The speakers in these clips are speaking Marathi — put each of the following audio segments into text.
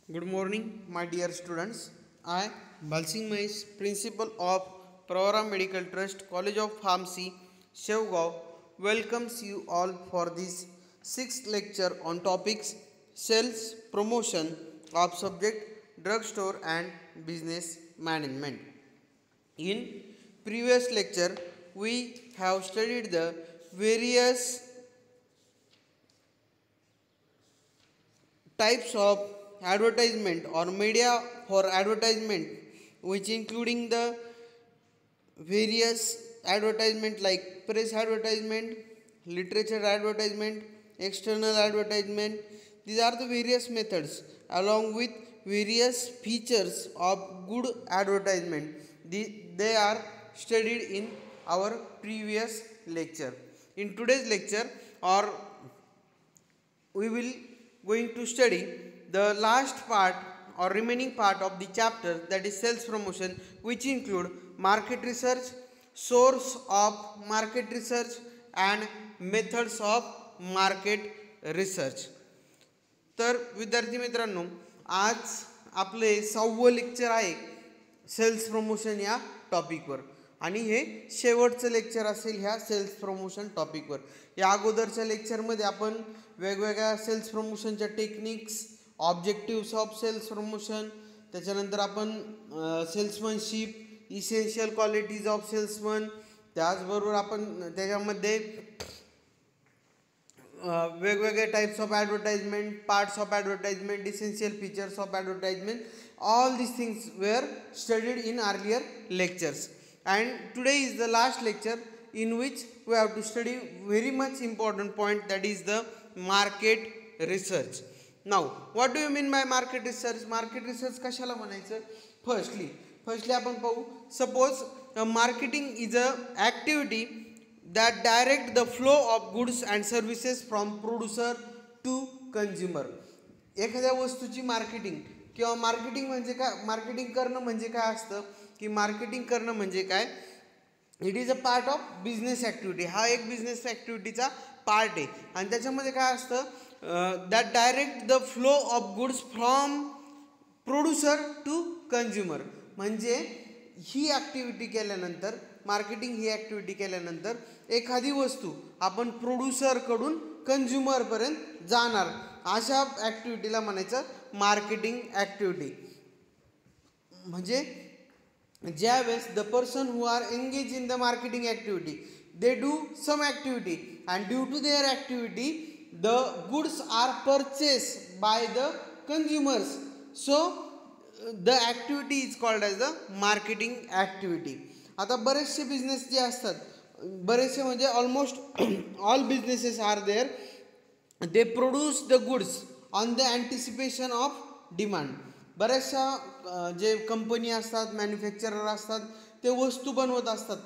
Good morning, my dear students. I, Balsing Mahesh, Principal of Pravara Medical Trust, College of Pharmacy, Shevgaon, welcomes you all for this sixth lecture on topics sales promotion of subject drugstore and business management. In previous lecture, we have studied the various types of advertisement or media for advertisement, which including the various advertisement like press advertisement, literature advertisement, external advertisement. These are the various methods along with various features of good advertisement. They are studied in our previous lecture. In today's lecture, or we will going to study the last part or remaining part of the chapter, that is sales promotion, which include market research, source of market research and methods of market research. तर विद्यार्थी मित्रांनो, आज आपले 6वं लेक्चर आहे सेल्स प्रमोशन या टॉपिकवर आणि हे शेवटचं लेक्चर असेल ह्या सेल्स प्रमोशन टॉपिकवर. या अगोदरच्या लेक्चरमध्ये आपण वेगवेगळ्या सेल्स प्रमोशनच्या techniques, objectives of sales promotion, त्याच्यानंतर आपण salesmanship, essential qualities of salesman, त्याचबरोबर आपण त्याच्यामध्ये वेगवेगळे types of advertisement, parts of advertisement, essential features of advertisement, all these things were studied in earlier lectures, and today is the last lecture in which we have to study very much important point, that is the market research. Now what do you mean by market research? Market research कशाला म्हणायचं? Firstly आपण पाहू, suppose marketing is a activity that direct the flow of goods and services from producer to consumer. एखाद्या वस्तूची मार्केटिंग किंवा मार्केटिंग म्हणजे काय, मार्केटिंग करणं म्हणजे काय असतं की मार्केटिंग करणं म्हणजे काय, it is a part of business activity. हा एक बिझनेस ॲक्टिव्हिटीचा पार्ट आहे आणि त्याच्यामध्ये काय असतं, that direct the flow of goods from producer to consumer. म्हणजे ही ॲक्टिव्हिटी केल्यानंतर, मार्केटिंग ही ॲक्टिव्हिटी केल्यानंतर एखादी वस्तू आपण प्रोड्युसरकडून कंझ्युमरपर्यंत जाणार, अशा ॲक्टिव्हिटीला म्हणायचं मार्केटिंग ॲक्टिव्हिटी. म्हणजे ज्यावेळेस the person who are engage in the marketing activity, they do some activity and due to their activity the goods are purchase by the consumers. So the activity is called as the marketing activity. आता बरेचसे बिझनेस जे असतात, बरेचसे म्हणजे almost all businesses are there, they produce the goods on the anticipation of demand. बऱ्याचशा जे कंपनी असतात, मॅन्युफॅक्चरर असतात, ते वस्तू बनवत असतात.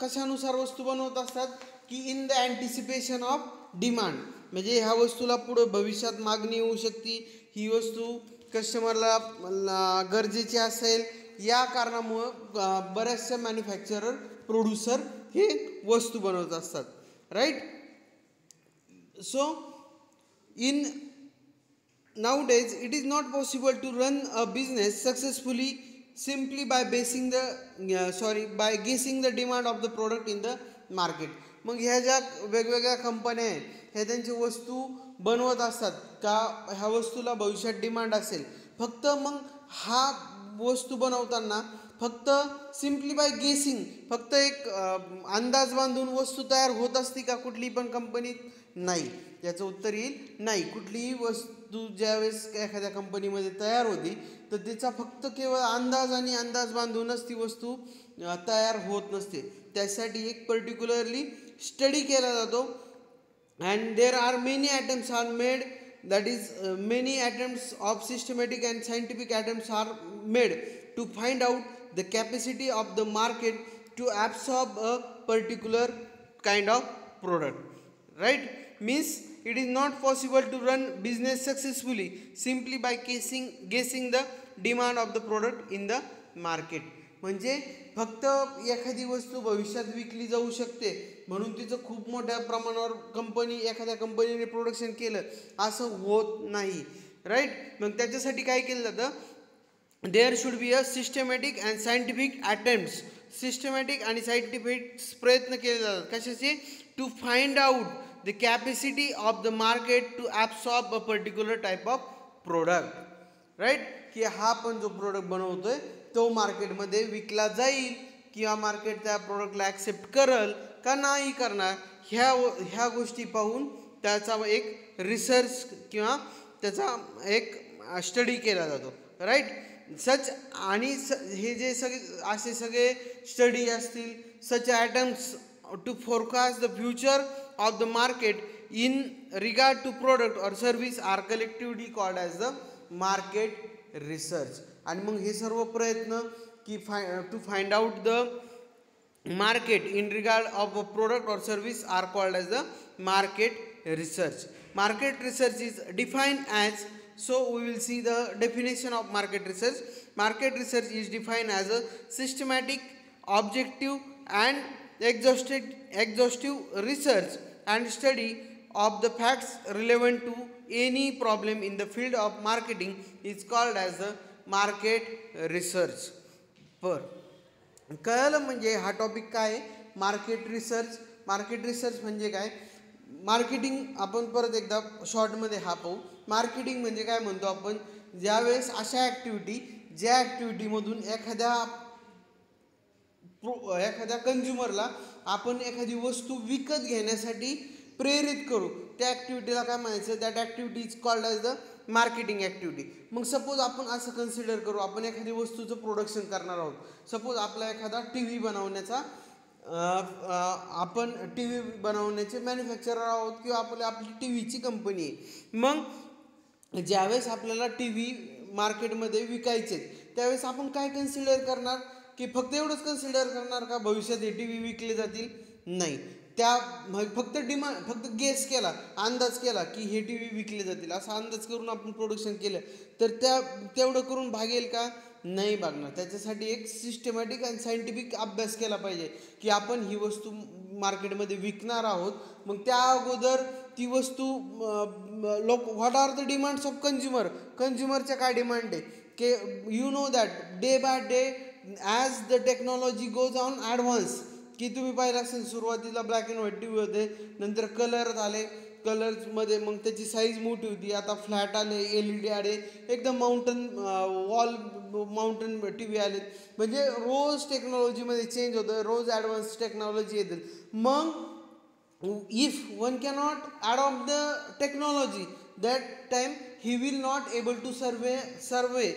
कशानुसार वस्तू बनवत असतात की in the anticipation of demand. म्हणजे ह्या वस्तूला पुढं भविष्यात मागणी येऊ शकते, ही वस्तू कस्टमरला गरजेची असेल, या कारणामुळं बऱ्याचशा मॅन्युफॅक्चरर, प्रोड्युसर हे वस्तू बनवत असतात, right. So in nowadays it is not possible to run a business successfully simply by guessing the demand of the product in the market. मग ह्या ज्या वेगवेगळ्या कंपन्या आहेत, ह्या त्यांची वस्तू बनवत असतात का ह्या वस्तूला भविष्यात डिमांड असेल. फक्त मग हा वस्तू बनवताना फक्त सिम्पली बाय गेसिंग, फक्त एक अंदाज बांधून वस्तू तयार होत असते का कुठली पण कंपनीत? नाही. याचं उत्तर येईल नाही. कुठलीही वस्तू ज्यावेळेस एखाद्या कंपनीमध्ये तयार होती तर त्याचा फक्त केवळ अंदाज आणि अंदाज बांधूनच ती वस्तू तयार होत नसते. त्यासाठी एक पर्टिक्युलरली स्टडी केला जातो and there are many attempts are made, that is many attempts of systematic and scientific attempts are made to find out the capacity of the market to absorb a particular kind of product, right. Means it is not possible to run business successfully simply by guessing the demand of the product in the market. म्हणजे फक्त एखादी वस्तू भविष्यात विकली जाऊ शकते म्हणून तिचं खूप मोठ्या प्रमाणावर एखाद्या कंपनीने प्रोडक्शन केलं असं होत नाही. राईट. मग त्याच्यासाठी काय केलं जातं, there should be a systematic and scientific attempts, systematic आणि सायंटिफिक प्रयत्न केले जातात कशाचे, to find out the capacity of the market to absorb a particular type of product, right. की हा पण जो प्रोडक्ट बनवतोय तो मार्केटमध्ये विकला जाईल किंवा मार्केट त्या प्रोडक्टला ॲक्सेप्ट करल का नाही करणार, ह्या गोष्टी पाहून त्याचा एक रिसर्च किंवा त्याचा एक स्टडी केला जातो, राईट. सच आणि हे जे सगळे स्टडी असतील, such attempts to forecast the future of the market in regard to product or service are collectively called as the market research. आणि मग हे सर्व प्रयत्न की to find out the market in regard of a product or service are called as the market research. Market research is defined as, so we will see the definition of market research. Market research is defined as a systematic, objective and exhaustive research and study of the facts relevant to any problem in the field of marketing is called as the market research. कळलं म्हणजे हा टॉपिक काय आहे, मार्केट रिसर्च. मार्केट रिसर्च म्हणजे काय, मार्केटिंग आपण परत एकदा शॉर्टमध्ये हा पाहू. मार्केटिंग म्हणजे काय म्हणतो आपण, ज्यावेळेस अशा ॲक्टिव्हिटी ज्या ॲक्टिव्हिटीमधून एखाद्या कंझ्युमरला आपण एखादी वस्तू विकत घेण्यासाठी प्रेरित करू, त्या ॲक्टिव्हिटीला काय म्हणायचं, that activity is called as the marketing activity. मग सपोज आपण असं कन्सिडर करू, आपण एखादी वस्तूचं प्रोडक्शन करणार आहोत. सपोज आपला एखादा टी व्ही बनवण्याचा आपण टी व्ही बनवण्याचे मॅन्युफॅक्चरर आहोत किंवा आपली टी व्हीची कंपनी आहे. मग ज्यावेळेस आपल्याला टी व्ही मार्केटमध्ये विकायचे त्यावेळेस आपण काय कन्सिडर करणार, की फक्त एवढंच कन्सिडर करणार का भविष्यात हे टी व्ही विकले जातील, नाही. त्या फक्त गेस केला, अंदाज केला की हे टी व्ही विकले जातील असा अंदाज करून आपण प्रोडक्शन केलं तर तेवढं करून भागेल का, नाही भागणार. त्याच्यासाठी एक सिस्टमॅटिक आणि सायंटिफिक अभ्यास केला पाहिजे की आपण ही वस्तू मार्केटमध्ये विकणार आहोत. मग त्या अगोदर ती वस्तू what are the demands of कंझ्युमरच्या काय डिमांड आहे, की you know that day by day as the technology goes on advance, की तुम्ही पाहिलं असेल सुरुवातीला black and white T V होते, नंतर कलर आले, कलर्समध्ये मग त्याची साईज मोठी होती, आता फ्लॅट आले, LED आले, एकदम माउंटन टी व्ही आले. म्हणजे रोज टेक्नॉलॉजीमध्ये चेंज होतं, रोज ॲडव्हान्स टेक्नॉलॉजी येते. मग if one cannot adopt the technology that time he will not able to survive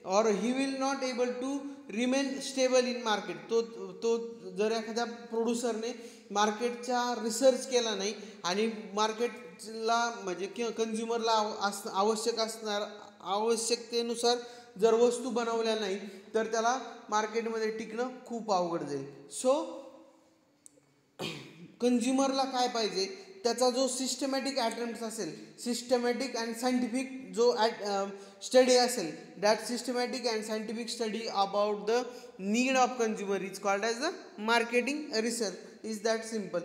or he will not able to remain stable in market. तो जर एखाद्या प्रोड्युसरने मार्केटचा रिसर्च केला नाही आणि मार्केटला म्हणजे किंवा कंझ्युमरला आवश्यकतेनुसार जर वस्तू बनवल्या नाही तर त्याला मार्केटमध्ये टिकणं खूप अवघड जाईल. सो कंझ्युमरला काय पाहिजे, त्याचा जो सिस्टमॅटिक अटेम्प्ट असेल, सिस्टमॅटिक अँड सायंटिफिक जो स्टडी असेल, that systematic and scientific study about the need of consumer is called as the marketing research. Is that simple.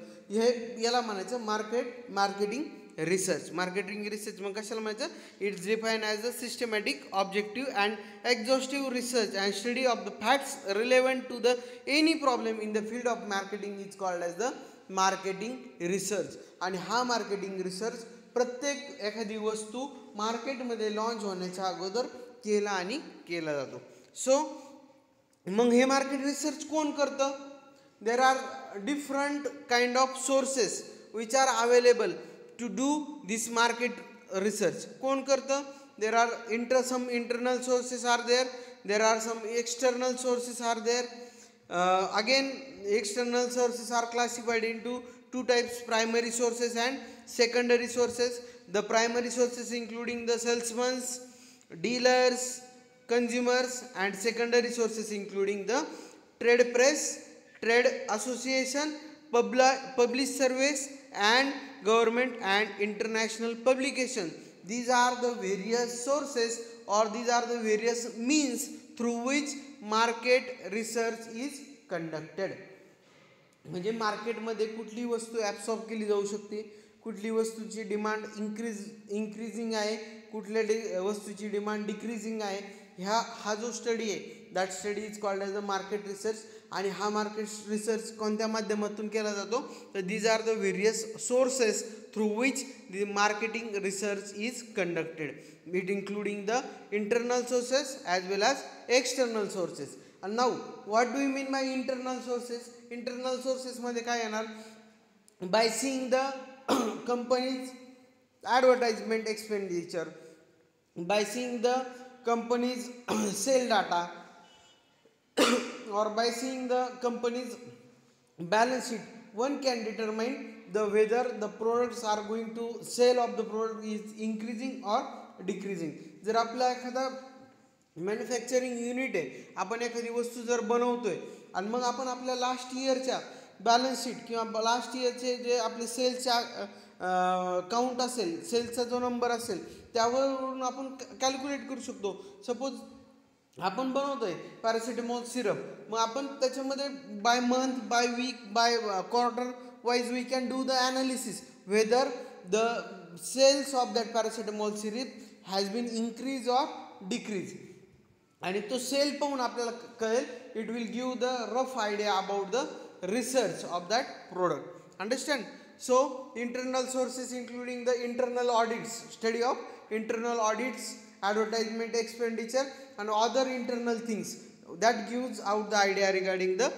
याला म्हणायचं मार्केटिंग रिसर्च. मार्केटिंग रिसर्च मग कशाला म्हणायचं, it's define as a systematic, objective and exhaustive research and study of the facts relevant to the any problem in the field of marketing is called as the marketing research. आणि हा मार्केटिंग रिसर्च प्रत्येक एखादी वस्तू मार्केटमध्ये लॉन्च होण्याच्या अगोदर केला जातो. सो मग हे मार्केट रिसर्च कोण करतं, there are different kind of sources which are available to do this market research. कोण करतं, there are some internal sources are there are some external sources are there. Again, external sources are classified into two types, primary sources and secondary sources. The primary sources including the salesmen, dealers, consumers, and secondary sources including the trade press, trade association, published surveys, and government and international publication. These are the various sources or these are the various means through which market research is conducted. म्हणजे मार्केटमध्ये कुठली वस्तू ॲब्सॉर्ब केली जाऊ शकते, कुठली वस्तूची डिमांड इन्क्रीजिंग आहे, कुठल्या वस्तूची डिमांड डिक्रीजिंग आहे, हा जो स्टडी आहे that study is called as the market research. आणि हा मार्केट रिसर्च कोणत्या माध्यमातून केला जातो, तर these are the various sources through which the marketing research is conducted, it including the internal sources as well as external sources. आणि now what do you mean by internal sources? Internal सोर्सेसमध्ये काय येणार, by seeing the companies advertisement expenditure, by seeing the company's sale data or by seeing the company's balance sheet, one can determine the whether the products are going to sale of the product is increasing or decreasing. जर आपला एखादा मॅन्युफॅक्चरिंग युनिट आहे, आपण एखादी वस्तू जर बनवतोय आणि मग आपण आपल्या लास्ट इयरच्या बॅलन्स शीट किंवा लास्ट इयरचे जे आपले सेल्सच्या काउंट असेल, सेल्सचा जो नंबर असेल त्यावरून आपण कॅल्क्युलेट करू शकतो. सपोज आपण बनवतोय पॅरासिटामॉल सिरप, मग आपण त्याच्यामध्ये by month, by week, by quarter wise we can do the analysis whether the sales of that paracetamol syrup has been increase or decrease. आणि तो सेल पाहून आपल्याला कळेल, it will give the rough idea about the research of that product. Understand? So internal sources including the internal audits, study of internal audits, advertisement expenditure and other internal things that gives out the idea regarding the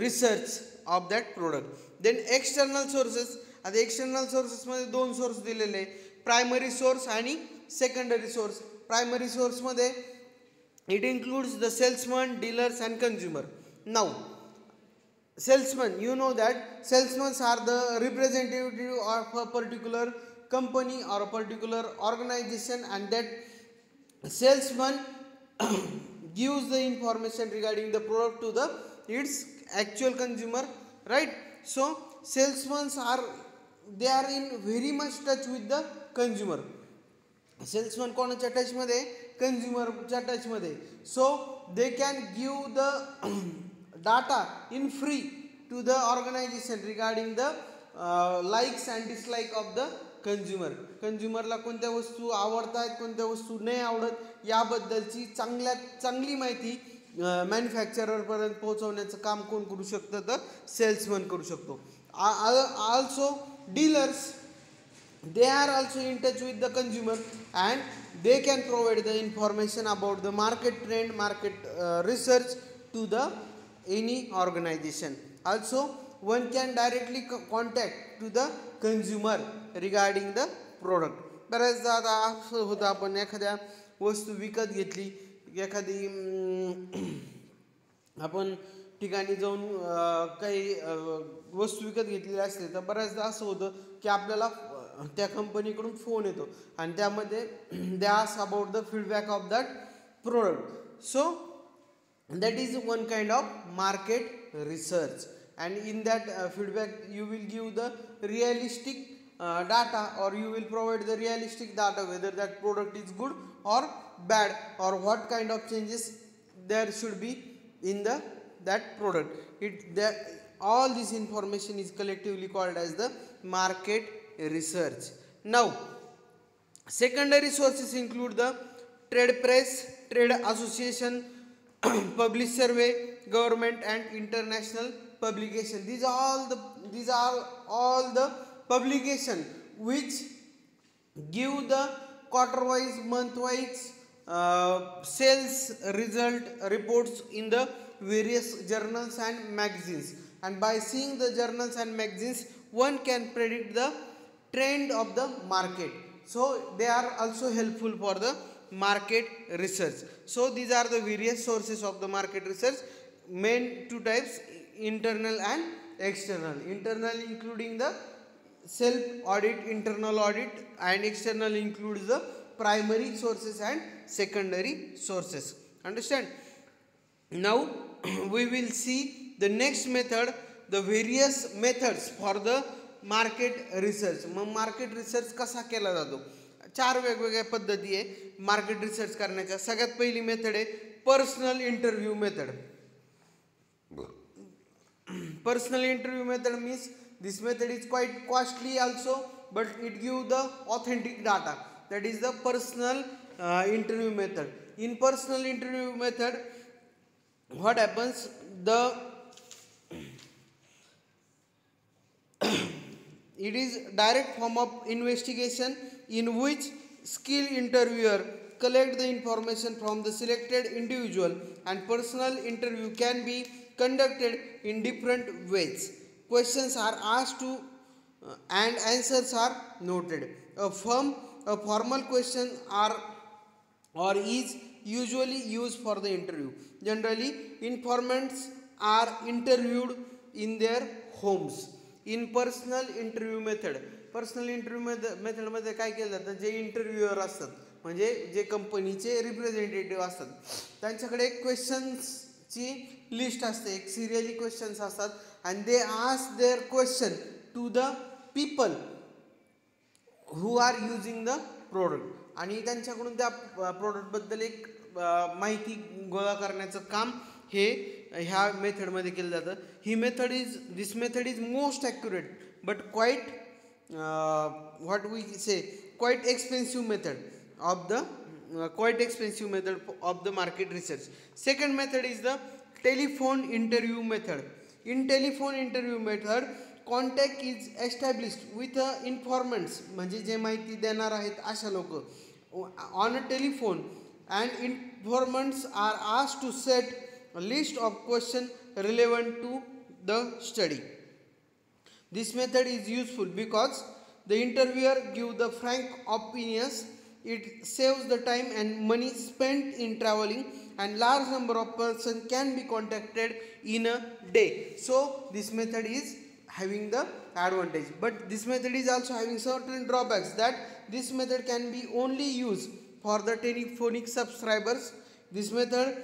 research of that product. Then external sources, आता external sources मध्ये दोन सोर्स दिलेले आहे, प्रायमरी सोर्स आणि सेकंडरी सोर्स. प्रायमरी सोर्स मध्ये it includes the salesman, dealers and consumer. Now salesman, you know that salesmen are the representative of a particular company or a particular organization, and that salesman gives the information regarding the product to the its actual consumer, right? So salesmen they are in very much touch with the consumer. Salesman कोणाच्या टच मध्ये? कंझ्युमरच्या टच मध्ये. So they can give the data in free to the organization regarding the likes and dislike of the consumer. कंझ्युमरला कोणत्या वस्तू आवडतात, कोणत्या वस्तू नाही आवडत याबद्दलची चांगली माहिती मॅन्युफॅक्चररपर्यंत पोहोचवण्याचं काम कोण करू शकतं? तर सेल्समन करू शकतो. Also dealers, they are also in touch with the consumer and they can provide the information about the market trend, market research to the any organization. Also one can directly contact to the consumer regarding the product. बऱ्याचदा आता असं होतं, आपण एखाद्या वस्तू विकत घेतली, एखादी आपण ठिकाणी जाऊन काही वस्तू विकत घेतलेली असते, तर बऱ्याचदा असं होतं की आपल्याला त्या कंपनीकडून फोन येतो आणि त्यामध्ये they ask about the feedback of that product. So that is one kind of market research, and in that feedback you will give the realistic data, or you will provide the realistic data whether that product is good or bad, or what kind of changes there should be in that product. All this information is collectively called as the market research. Now secondary sources include the trade press, trade association, publish survey, government and international publication. These are all the publication which give the quarter wise, month wise sales result reports in the various journals and magazines. And by seeing the journals and magazines, one can predict the trend of the market. So they are also helpful for the market research. So these are the various sources of the market research. Main two types, internal and external. Internal including the self audit, internal audit, and external includes the primary sources and secondary sources. Understand? Now we will see the next method, the various methods for the market research. मग मार्केट रिसर्च कसा केला जातो? 4 वेगवेगळ्या पद्धती आहे मार्केट रिसर्च करण्याच्या. सगळ्यात पहिली मेथड आहे personal interview method. Personal interview method means this method is quite costly also, but it give the authentic data. that is the personal interview method. In personal interview method, what happens, it is direct form of investigation in which skilled interviewer collect the information from the selected individual, and personal interview can be conducted in different ways. Questions are asked to and answers are noted. A formal question or is usually used for the interview. Generally, informants are interviewed in their homes. In personal interview method, personal interview मेथडमध्ये काय केलं जातं, जे इंटरव्ह्यूअर असतात म्हणजे जे कंपनीचे रिप्रेझेंटेटिव्ह असतात त्यांच्याकडे एक क्वेश्चन्सची लिस्ट असते, एक सिरियली क्वेश्चन्स असतात, and they ask their question to the people who are using the product, आणि त्यांच्याकडून त्या प्रोडक्टबद्दल एक माहिती गोळा करण्याचं काम हे ह्या मेथडमध्ये केलं जातं. This method is most accurate but quite what we say quite expensive method of the market research. Second method is the telephone interview method. In telephone interview method, contact is established with informants म्हणजे जे माहिती देणार आहेत अशा लोक on a telephone, and informants are asked to set a list of questions relevant to the study. This method is useful because the interviewer gives the frank opinions. It saves the time and money spent in traveling, and large number of persons can be contacted in a day. So this method is having the advantage, but this method is also having certain drawbacks, that this method can be only used for the telephonic subscribers. This method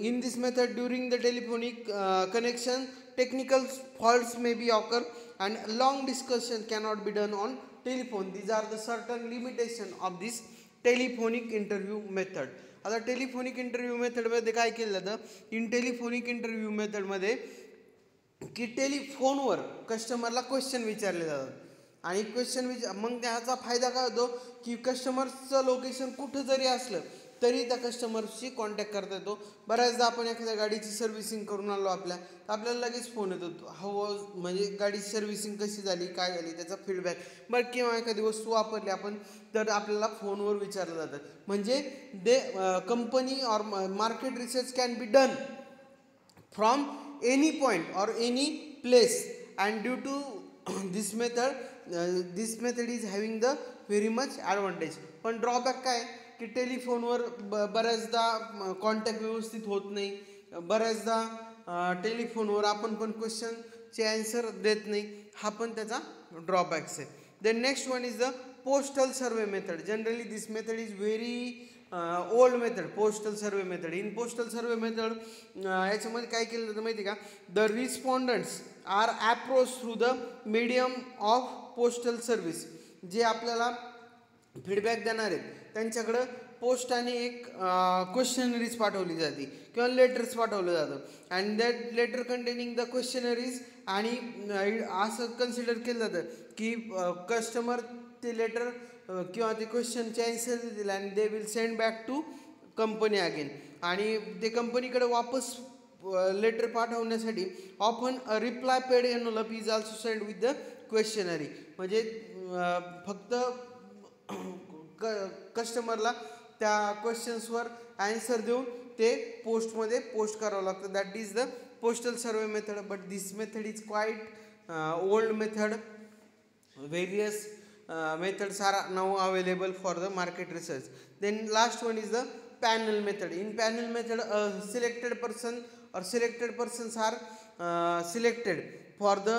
in this method during the telephonic connection, technical faults may be occur and long discussion cannot be done on telephone. These are the certain limitation of this telephonic interview method. आता टेलिफोनिक इंटरव्ह्यू मेथडमध्ये काय केलं जातं, इन टेलिफोनिक इंटरव्ह्यू मेथडमध्ये की टेलिफोनवर कस्टमरला क्वेश्चन विचारले जातात आणि मग त्याचा फायदा काय होतो की कस्टमरचं लोकेशन कुठं जरी असलं तरी त्या कस्टमरशी कॉन्टॅक्ट करता येतो. बऱ्याचदा आपण एखाद्या गाडीची सर्व्हिसिंग करून आलो तर आपल्याला लगेच फोन येतो, म्हणजे गाडीची सर्व्हिसिंग कशी झाली, काय झाली, त्याचा फीडबॅक बरं, किंवा एखादी वस्तू वापरली आपण तर आपल्याला फोनवर विचारलं जातं. म्हणजे company or market research can be done from any point or any place, and due to this method is having the very much advantage. पण ड्रॉबॅक काय की टेलिफोनवर बऱ्याचदा कॉन्टॅक्ट व्यवस्थित होत नाही, बऱ्याचदा टेलिफोनवर आपण पण क्वेश्चनचे ॲन्सर देत नाही, हा पण त्याचा ड्रॉबॅक्स आहे. Then next one is the postal survey method. Generally this method is very old method, postal survey method. In postal survey method याच्यामध्ये काय केलं जातं माहिती का, the respondents are approach through the medium of postal service. जे आपल्याला फीडबॅक देणार आहेत त्यांच्याकडं पोस्टाने एक क्वेश्चनरीज पाठवली जाते किंवा लेटर्स पाठवलं जातं, and that letter containing the questionnaires, आणि असं कन्सिडर केलं जातं की कस्टमर ते लेटर किंवा ते क्वेश्चनचे ॲन्सर देतील and they will send back to company again. आणि ते कंपनीकडे वापस लेटर पाठवण्यासाठी often reply paid envelope is also send with the questionnaire. म्हणजे फक्त कस्टमरला त्या क्वेश्चन्सवर ॲन्सर देऊन ते पोस्टमध्ये पोस्ट करावं लागतं. That is the postal survey method, but this method is quite old method. Various methods are now available for the market research. Then last one is the panel method. In panel method, a selected person or selected persons are selected for the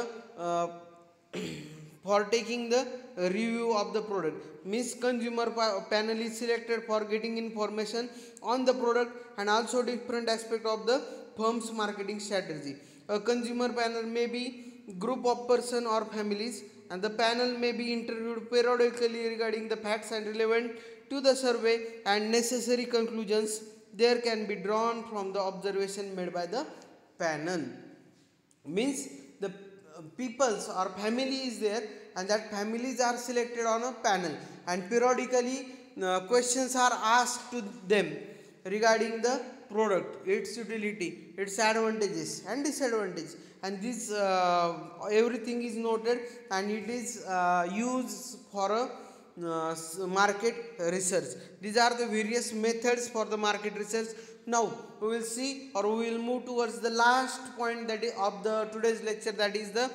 for taking the review of the product. Means consumer panel is selected for getting information on the product and also different aspect of the firm's marketing strategy. A consumer panel may be group of person or families, and the panel may be interviewed periodically regarding the facts and relevant to the survey, and necessary conclusions there can be drawn from the observation made by the panel. Means the peoples or family is there, and that families are selected on a panel, and periodically questions are asked to them regarding the product, its utility, its advantages and disadvantages, and this everything is noted and it is used for a market research. These are the various methods for the market research. Now we will see, or we will move towards the last point that is of the today's lecture, that is the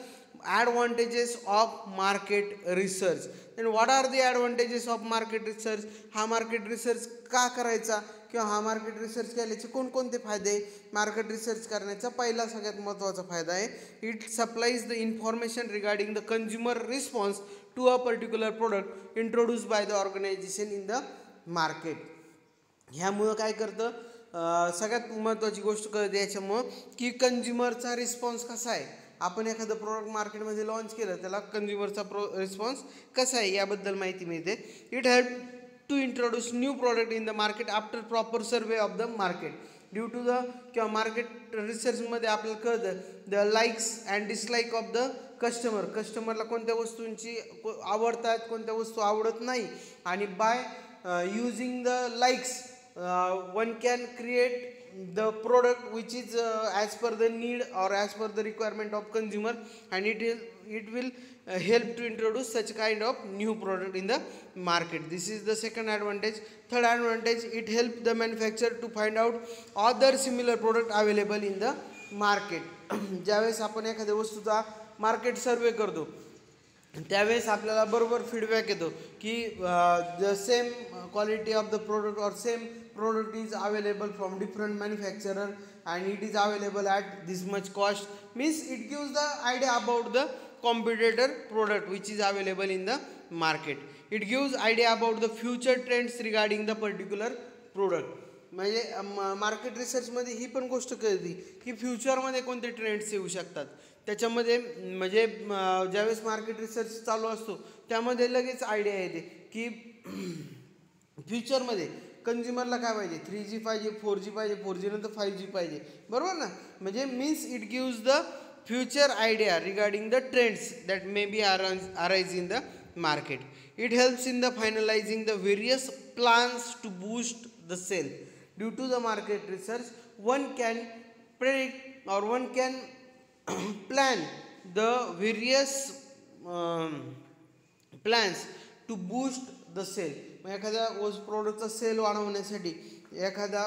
advantages of market research. Then what are the advantages of market research? हा मार्केट रिसर्च का करायचा किंवा हा मार्केट रिसर्च केल्याचे कोणकोणते फायदे? मार्केट रिसर्च करण्याचा पहिला सगळ्यात महत्त्वाचा फायदा आहे, it supplies the information regarding the consumer response to a particular product introduce by the organisation in the market. ह्यामुळं काय करतं, सगळ्यात महत्त्वाची गोष्ट कळते याच्यामुळं की कंझ्युमरचा रिस्पॉन्स कसा आहे. आपण एखादं प्रोडक्ट मार्केटमध्ये लॉन्च केलं, त्याला कंझ्युमरचा रिस्पॉन्स कसा आहे याबद्दल माहिती मिळते. It help to introduce new product in the market after proper survey of the market. Due to the किंवा मार्केट रिसर्चमध्ये आपल्याला कळतं the likes and dislike of the customer. कस्टमरला कोणत्या वस्तूंची आवडतात, कोणत्या वस्तू आवडत नाही, आणि by using the likes one can create the product which is as per the need or as per the requirement of consumer, and it will help to introduce such kind of new product in the market. This is the second advantage. Third advantage, it helps the manufacturer to find out other similar product available in the market. ज्यावेळेस आपण एखाद्या वस्तूचा मार्केट सर्वे करतो त्यावेळेस आपल्याला बरोबर फीडबॅक येतो की the same quality of the product or same product is available from different manufacturer and it is available at this much cost. Means it gives the idea about the competitor product which is available in the market. It gives idea about the future trends regarding the particular product. म्हणजे मार्केट रिसर्चमध्ये ही पण गोष्ट कळते की फ्युचरमध्ये कोणते ट्रेंड्स येऊ शकतात. त्याच्यामध्ये म्हणजे ज्यावेळेस मार्केट रिसर्च चालू असतो त्यामध्ये लगेच आयडिया येते की फ्युचरमध्ये कंझ्युमरला काय पाहिजे, 3G पाहिजे, 4G पाहिजे, 4G नंतर 5G पाहिजे, बरोबर ना. म्हणजे means it gives the future idea regarding the trends that may be arise in the market. It helps in the finalising the various plans to boost the sale. Due to the market research one can predict or one can plan the various plans to boost the sale. एखाद्या प्रोडक्टचा सेल वाढवण्यासाठी एखादा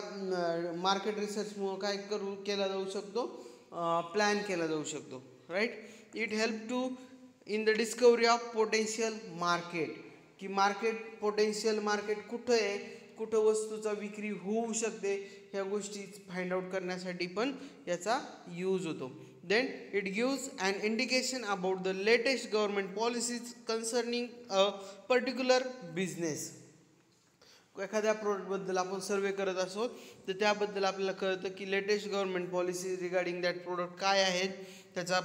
मार्केट रिसर्चमुळं काय केला जाऊ शकतो, प्लॅन केला जाऊ शकतो, right. It help to in the discovery of potential market, की मार्केट पोटेन्शियल मार्केट कुठं आहे, कुठं वस्तूचा विक्री होऊ शकते, ह्या गोष्टी फाइंड आउट करण्यासाठी पण याचा यूज होतो. Then it gives an indication about the latest government policies concerning a particular business. एखाद्या प्रोडक्टबद्दल आपण सर्वे करत असो तर त्याबद्दल आपल्याला कळतं की latest government policy regarding that product काय आहेत, त्याचा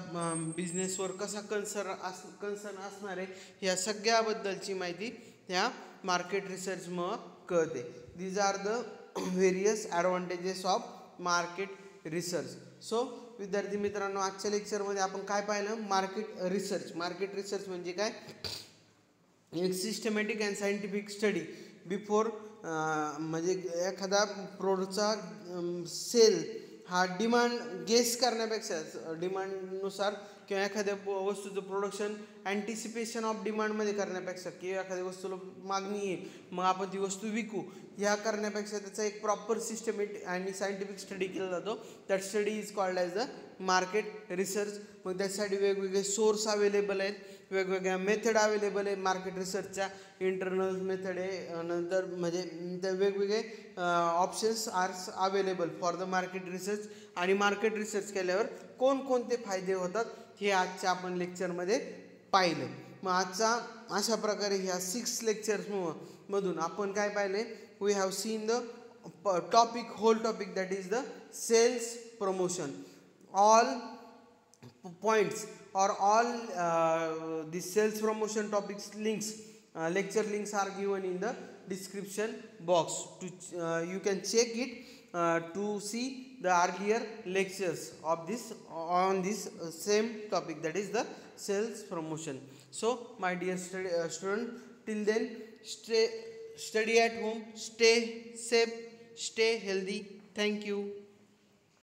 बिझनेसवर कसा कन्सर्न असणार आहे, ह्या सगळ्याबद्दलची माहिती ह्या मार्केट रिसर्चमुळं कळते. These are the various advantages of market research. So विद्यार्थी मित्रांनो, आजच्या लेक्चरमध्ये आपण काय पाहिलं, मार्केट रिसर्च. मार्केट रिसर्च म्हणजे काय, एक systematic and scientific study before म्हणजे एखादा प्रोडक्टचा सेल हा डिमांड गेस करण्यापेक्षा, डिमांडनुसार किंवा एखाद्या वस्तूचं प्रोडक्शन अँटिसिपेशन ऑफ डिमांडमध्ये करण्यापेक्षा, किंवा एखाद्या वस्तूला मागणी आहे मग आपण ती वस्तू विकू, ह्या करण्यापेक्षा त्याचा एक प्रॉपर सिस्टमॅटिक आणि सायंटिफिक स्टडी केला जातो. That study is called as the market research. मग त्यासाठी वेगवेगळे सोर्स अवेलेबल आहेत, वेगवेगळ्या मेथड अवेलेबल आहे मार्केट रिसर्चच्या. इंटरनल मेथड आहे, नंतर म्हणजे त्या वेगवेगळे options are available for the market research. आणि मार्केट रिसर्च केल्यावर कोणकोणते फायदे होतात हे आजच्या आपण लेक्चरमध्ये पाहिलं. मग आजचा अशा प्रकारे ह्या 6 लेक्चर्समधून आपण काय पाहिले, we have seen the topic, whole topic that is the sales promotion. All points or all the sales promotion topics links, lecture links are given in the description box. To you can check it to see the earlier lectures of this on this same topic, that is the sales promotion. So my dear student, till then stay study at home, stay safe, stay healthy. Thank you.